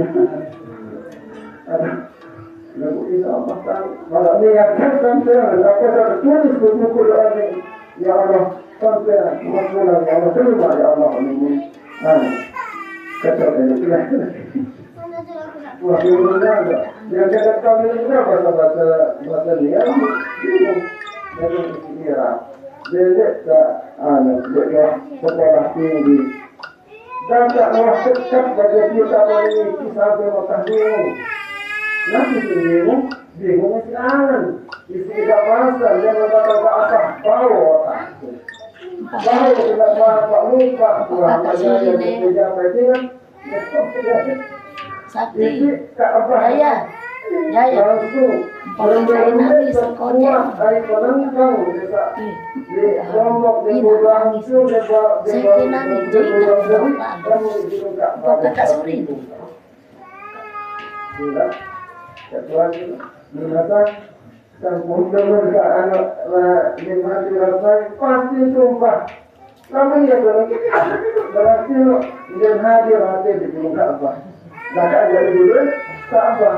Lalu insya Allah kan kalau niatkan sampai apa tak tulis buku doa ini. Ya Allah sampai maksudnya ya Allah terima ya Allah ini. Kata dia wah ini ada. Dia kata kami ini berapa bahasa dia? Jadi kira dia dia sekolah tinggi. Dan tak mau tetap baca kita ini kisah bermakna nanti bingung sekarang isi bahasa dia berkata apa bawa bawa tidak apa lupa Tuhan yang menjaga dengan Sakti, tak apa Jaya, langsung Pembantai nanti sekolah. Air penangkang di lombok di pulang itu Sakti nanti jadi kakak Surin. Tidak, kecuali binatang dan mundur ke anak lima dirasai pasti sumpah. Namun ya berarti dia hadir di muka apa? Nah ada dulu tak apa.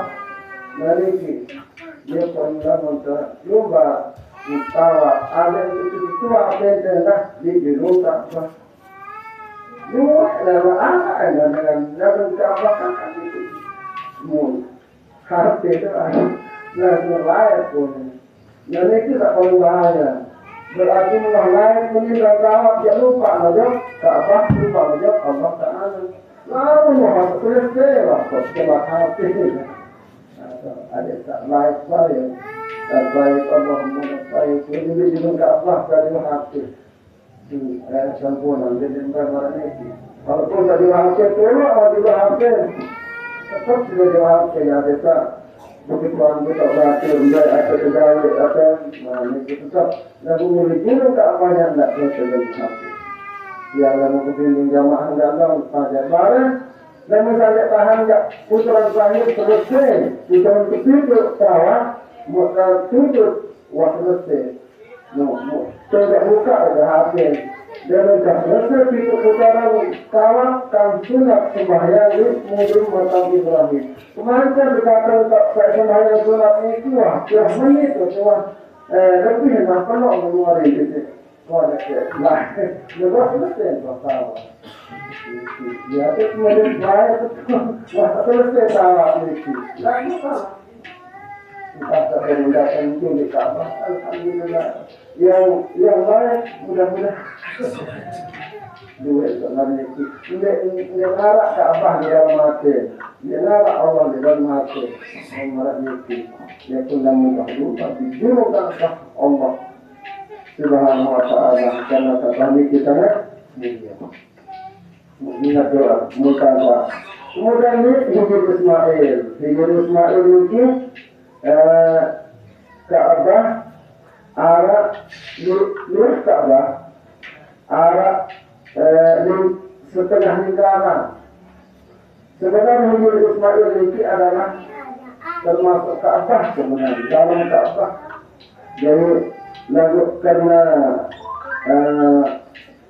Nanti dia pernah untuk lupa tawa ada itu apa dah di lupa apa. Dua nama apa dengan apa kan itu. Harus itu langsung layak pun. Dan itu tak perlu bahaya. Berarti layak meninggal kawat dia lupa aja, tak apa lupa aja Allah Taala. Lalu mau selesai lah, setelah hati. Ada tak layak saya, tak baik Allah baik. Ini juga Allah dari hati. Sempurna jadi bermarah ini. Walaupun tadi hati tolong, tadi hati. Tetap sudah jawab saya desa begitu orang kita berarti menjadi apa pegawai apa ini tetap lalu memiliki apa yang tidak selesai hati. Yang lalu kemudian jamaah dalam pada barang dan misalnya tahan jak putaran terakhir selesai kita untuk tutup kawan muka tutup waktu selesai. Tidak buka ada hati. Dan sudah selesai itu putaran kawan kan sunat sembahyang di musim matam Ibrahim. Kemarin kan dikatakan tak sembahyang sunat itu wah, yang menit itu wah lebih nak penuh mengeluarkan itu. Wah, nah, lepas selesai kawan. Ya, itu kemudian baik wah selesai kawan itu. Lagi salah. Kita mendatang itu di Ka'bah, alhamdulillah. Yang lain mudah-mudahan duit sebenarnya dia ngarak Ka'bah di dalam hati, dia ngarak Allah di dalam hati, mengarak itu. Dia pun dah mudah lupa dijulukan Allah Subhanahu Wa Taala karena kami kita mulia. Ingat doa, mutawah. Kemudian ini Hijr Ismail ini Ka'bah arah lurus Ka'bah arah setengah negara. Sebenarnya Hijr Ismail ini adalah termasuk Ka'bah sebenarnya dalam Ka'bah. Jadi lalu karena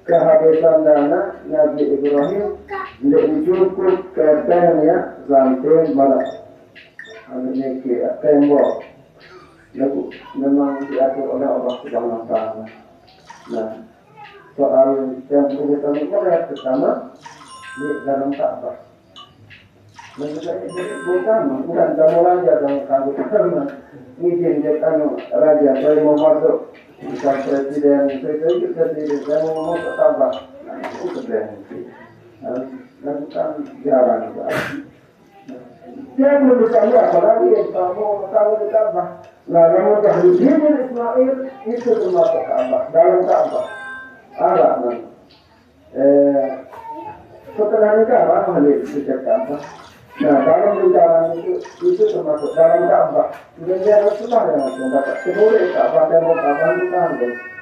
kehabisan dana Nabi Ibrahim tidak cukup katanya sampai barat. Ini tembok, lalu memang diatur oleh Allah Subhanahu Wa Taala. Nah, soal yang kita lihat pertama di dalam Ka'bah. Bukan kamu raja dalam kamu karena izin dekan raja saya mau masuk bukan presiden saya mau masuk Ka'bah. Itu kebenaran. Lakukan jarang. Dia belum bisa lihat apalagi kamu di Ka'bah. Nah, namun Hijr Ismail itu termasuk Ka'bah dalam Ka'bah. Arab setelah nikah balik ke Ka'bah. Nah, dalam bicara itu termasuk dalam Ka'bah. Dia harus sudah yang dapat kedua Ka'bah dan Ka'bah itu kan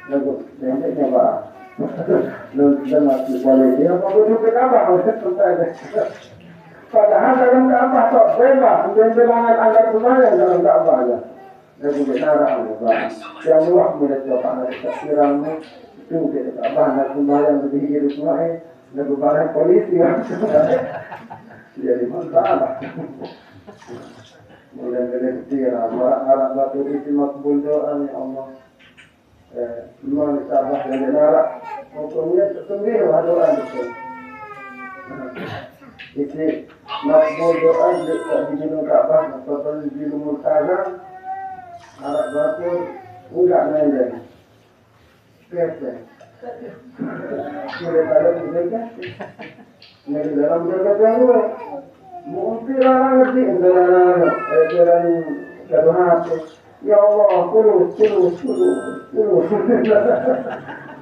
lagu pendeknya bah. Dan masih boleh dia mengujuk ke Ka'bah padahal dalam Ka'bah tak bebas bilangan anda sembahyang dalam Ka'bahnya dan juga nara yang luar mereka pada sekiranya itu kita Ka'bah dan sembahyang lebih hidup semua dan barang polisi jadi masalah mulai-mulai kira harap batu isi makbul doa ya Allah semua disabah dari narak hukumnya sendiri doa itu isi makbul doa di gunung Ka'bah atau di gunung Murtazah harap batu enggak nanya kece sudah ada menjaga dari dalam menjaga jalan mungkin orang ngerti jalan jalan ya Allah kulus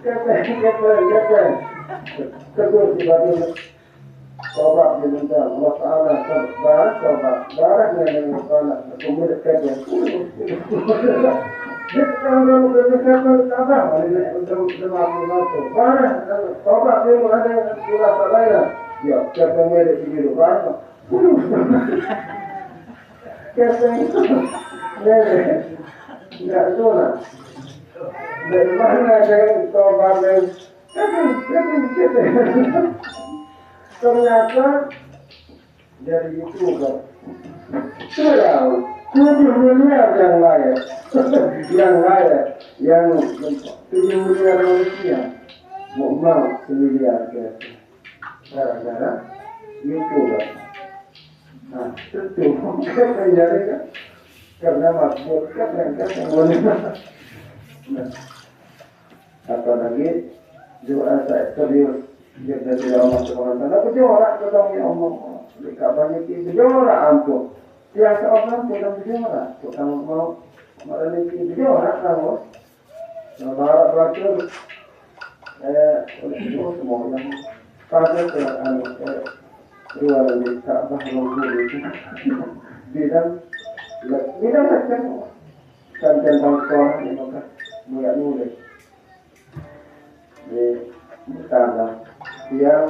kata tegur tiba-tiba coba diminta Allah Ta'ala coba baraknya dengan Allah kemudian kata kita kalau berbicara apa untuk demam barak coba dia ada surat lain ya kata mereka itu barak kata nggak zona dari mana saya coba ternyata dari YouTuber sudah 7 miliar yang layak yang 7 miliar manusia mau semiliar gara-gara YouTuber. Nah, itu menjadi kan karena makbul kan apalagi doa saya serius dari Allah Subhanahu wa taala aku jorak ketemu ya Allah di Ka'bah ini jorak ampun tiada orang pulang jorak kamu mau mereka jorak kamu barat berakhir oleh itu semua yang pada dua di Ka'bah itu bidang macam santan bangsa yang maka mulai nulis di Murtazah yang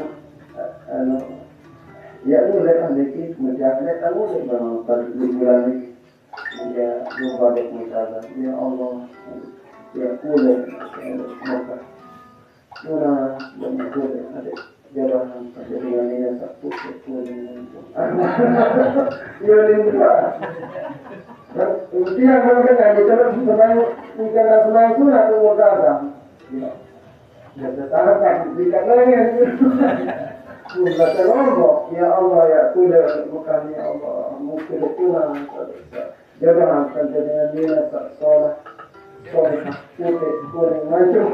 ya nulis lagi menjadi nulis pada bulan ini dia lupa di Murtazah ya Allah ya nulis maka sudah menulis ada jarahan dengan ini satu nulis ya lihat dia mengatakan kita sebenarnya bukan asal sunnah itu Murtazah. Ya, tetapi jika lagi sudah terobok, ya Allah ya sudah bukan ya Allah mungkin Tuhan jangan dengan dia sholat putih macam.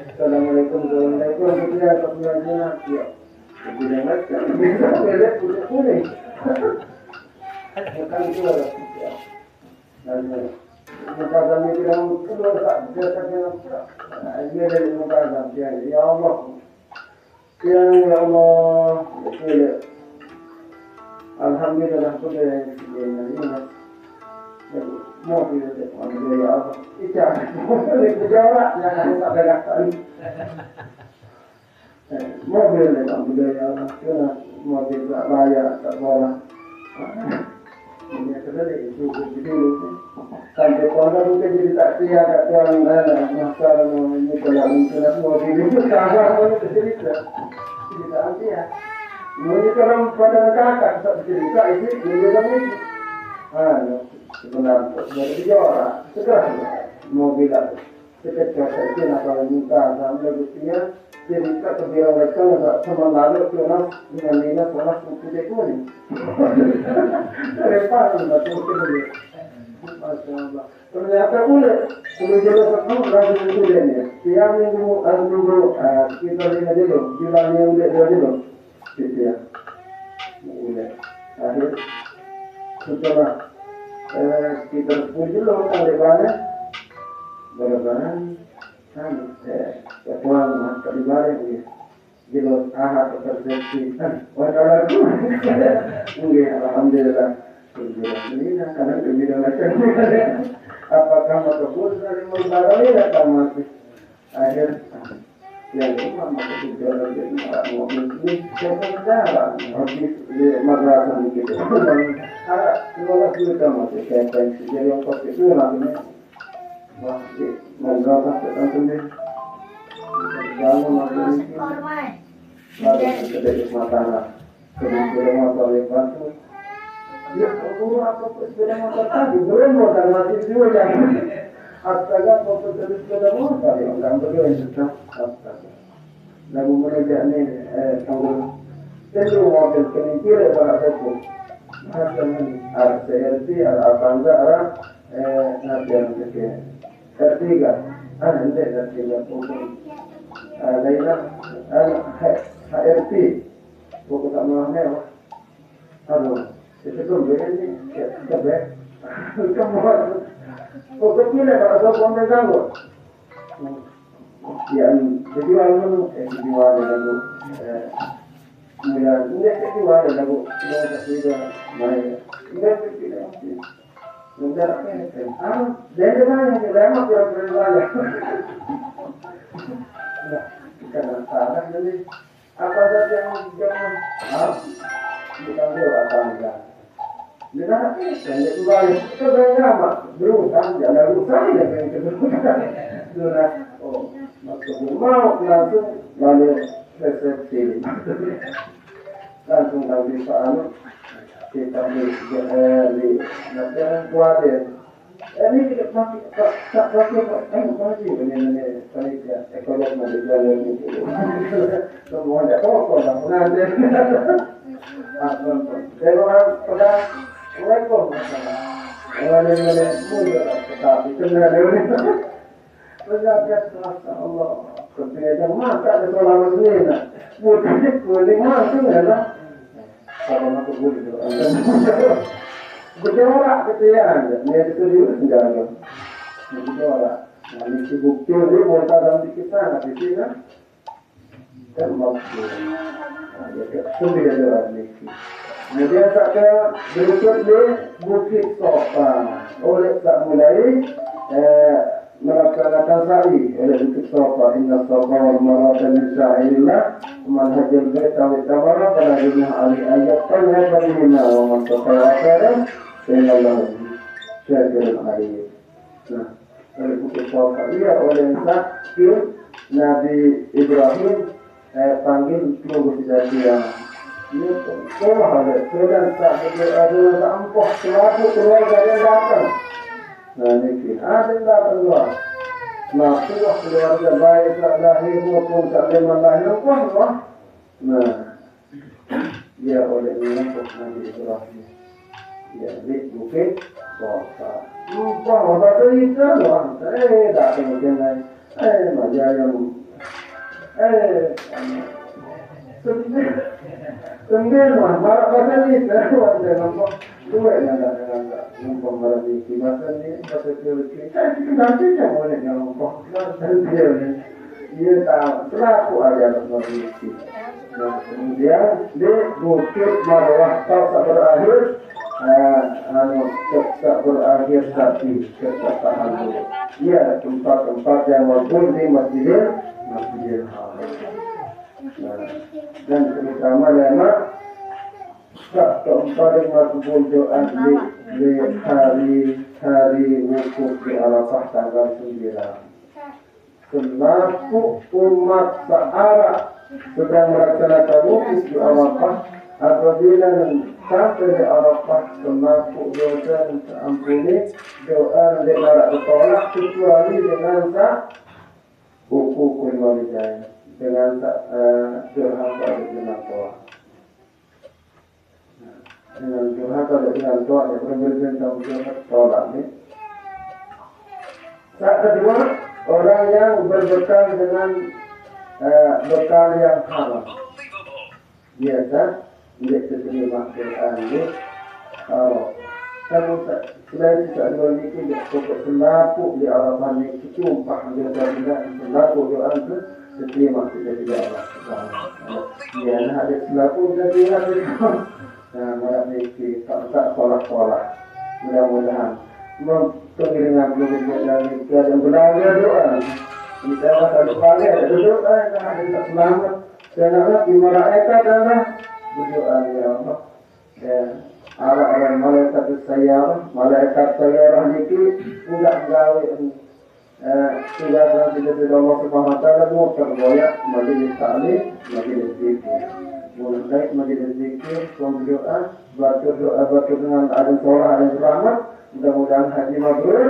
Assalamualaikum warahmatullahi wabarakatuh. Ya, tidak macam bisa boleh putih. Bukan itu ada dan Murtazah ini bilang kedua tak jasanya dia dari Murtazah dia ya Allah ya Allah alhamdulillah sudah ini mau kita ya Allah tidak berjawab jangan tak berkata mobil alhamdulillah ya Allah mobil tak bayar tak boleh ini sebenarnya itu dulu sampai pondok mungkin jadi tak siap tak tuan masalah ini kalau mungkin mau dulu sahaja mau cerita ya mau kalau pada kakak tak cerita itu juga ini sebenarnya dari juara segera mau bilang seketika itu nak minta sampai buktinya cerita kebiasaan mereka sama lalu dengan nilai salah satu dekoni. Repot betul betul. Masyaallah. Ternyata boleh. Kemudian satu lagi kemudiannya. Tiang minggu kita lihat dulu. Bulan yang udah dulu. Gitu ya. Boleh. Akhir setelah kita 10 dulu kali banyak. Bagaimana? Kan ketuan mantap di balik ni jelas ahad tersebut wadah tu mungkin alhamdulillah kerja ini karena kerja macam apakah makbul dari membarai atau masih akhir yang cuma makbul dari mobil ini sebenarnya habis di madrasah gitu. Harap sekolah kita masih kayak jadi yang kos itu namanya masih madrasah tertentu deh. Jangan masih ini. Lalu sedikit makanan. Kemudian motor yang bantu. Ya, aku apa sepeda motor tadi belum motor masih juga. Astaga, foto dari sepeda motor yang orang berdua yang susah. Astaga. Lagu mereka ni tanggung tentu mobil kenikir para foto. Macam ni, RCLT, Avanza, nanti yang kecil. Ketiga, anda ketiga foto. Lainnya, HRT. Foto tak mahal. Aduh. Itu tuh begini, kita ber, kamu harus, kok kecilnya kalau saya pun ganggu, yang dijual lagu, kemudian dijual lagu, kita sudah main, tidak tidak, sudah dari mana ni, lama kurang banyak, kita nak tahu ni, apa saja yang jangan, bukan dia apa enggak. Dengan yang itu balik itu sama berusaha jalan usaha yang itu sudah maksud mau langsung balik resepsi langsung kami paham kita di negara kuadran ini kita tak pakai masih benar panitia ekonomi di jalan itu semua ada toko dan penanda orang pada Assalamualaikum. Waalaikumsalam. Tetapi kena lewat. Berjagat Allah. Kepada mata ada solat muslim. Bukan boleh masuk lah. Kalau nak boleh. Berjarak ketian. Ni itu dia senjata. Berjarak. Ini bukti dia boleh dalam kita nak di sini. Dan maksud. Ya, sudah ada ni. Kemudian saya berikutnya Bukit Sofa. Oleh tak mulai melaksanakan sa'i oleh Bukit Sofa. Inna Sofa wal marata min sya'ilillah. Manhajul bait wa tamara pada jumlah ahli ayat tanya bagaimana wa man taqwa akhiran sallallahu syakirul alim. Nah, oleh Bukit Sofa ia oleh Zakir Nabi Ibrahim panggil tunggu tidak siang. Ini sekolah ada, sedang tak ada sampah selaku keluarga yang datang. Nah ini ada yang datang luar. Nah sebuah keluarga baik tak lahir maupun tak memang lahir pun luar. Nah dia oleh menyebut Nabi Ibrahim. Dia di Bukit Sofa. Lupa bahasa itu luar. Datang mungkin lain. Maja yang Kemudian marah pasal ni terus ada nampak dua yang ada nampak marah ni pasal ni pasal kita nanti jangan boleh nampak dan dia ni tak selaku aja nampak ni. Kemudian dia Bukit Marwah tak berakhir tak berakhir tapi kesalahan itu. Ia tempat-tempat yang wajib di Masjidil Haram. Dan terutama lemak tak keempat yang makbul doa di hari wukuf di Arafah tanggal 9. Selaku umat searah sedang melaksanakan wukuf di Arafah apabila sampai di Arafah selaku dosa ampuni doa yang ditolak kecuali dengan hukukul walidain. Dengan durhaka dengan toa. Dengan durhaka dengan toa yang berbeda dengan tolak ni. Saat kedua, orang yang berbekal dengan bekal yang haram. Biasa, dia terima Quran ni haram. Kamu selain tidak memiliki pokok selaku di Arafah ni tumpah dia tidak selaku doa tu terima tidak Allah. Dia ada selaku jadi ada. Nah, malam ni tak sekolah. Mudah-mudahan pengiringan dan dan berlaga doa. Kita akan berlaga berdoa dan ada selamat. Dan Allah di malaikat adalah berdoa ya Allah. Ya, arah malaikat sayarah niki enggak gawe tidak Allah Subhanahu wa taala mau tergoyak majelis taklim, majelis zikir. Mulai majelis zikir, berdoa dengan ada sholat dan selamat. Mudah-mudahan haji mabrur.